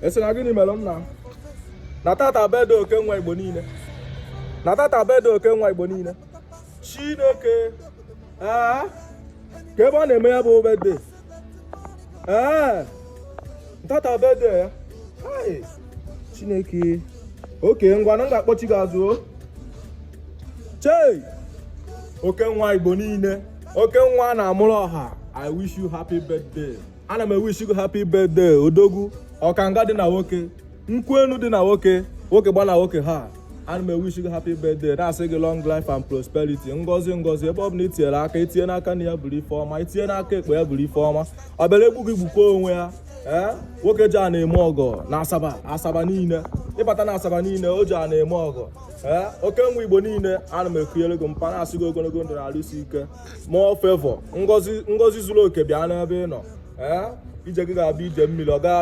esi na gịnị mere nna na tata bedo okenwa Igbo niile na tata bedo okenwa Igbo niile Chineke ka ebe ọ na-eme ya bụ bede tata bede ya Chineke oke ngwa na m ga-akpọchi gị azụ chei okenwa Igbo niile okenwa na-amụrụ ọha I wish you happy birthday. Ana m wish you happy birthday odogwu ọkanga dị na nwoke nkwenu dị na nwoke gba na nwoke ha. Ana m wish you happy birthday na-asị gị long life and prosperity ngozi ebe ọ bụla itinyere aka itinye n'aka na ya buru ife ọma itinye n'aka ekpe ya buru ife ọma ọ bịara egbu gị gbukwa onwe ya nwoke ji a na-eme ọgọ na asaba niile ịbata na asaba niile o ji a na-eme ọgọ okenwa Igbo niile ana m ekunyere gị mpa na-asị gị ogologo ndụ na-arụsi ike more favor ngozi zuru oke bịa n'ebe ị nọ ije gị ga-abịa ije mmiri ọ ga